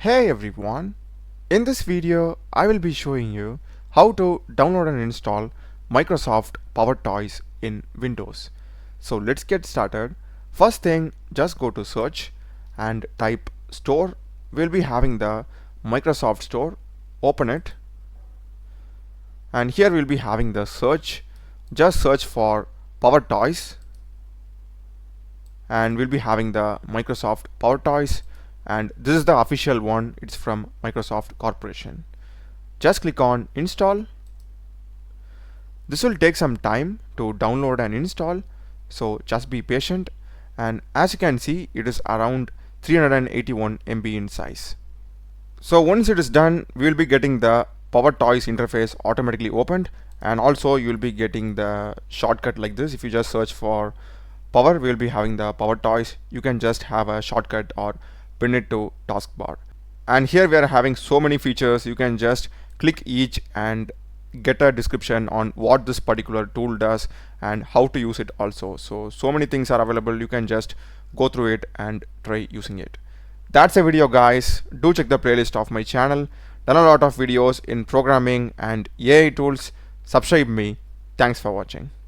Hey everyone, in this video I will be showing you how to download and install Microsoft PowerToys in Windows. So let's get started. First thing, just go to search and type store. We'll be having the Microsoft store. Open it, and here we'll be having the search. Just search for PowerToys, and we'll be having the Microsoft PowerToys, and this is the official one. It's from Microsoft Corporation. Just click on install. This will take some time to download and install, so just be patient. And as you can see, it is around 381 MB in size. So once it is done, we will be getting the PowerToys interface automatically opened, and also you will be getting the shortcut like this. If you just search for power, we will be having the PowerToys. You can just have a shortcut or pin it to taskbar. And here we are having so many features. You can just click each and get a description on what this particular tool does and how to use it also. So many things are available. You can just go through it and try using it. That's the video, guys. Do check the playlist of my channel. Done a lot of videos in programming and AI tools. Subscribe me. Thanks for watching.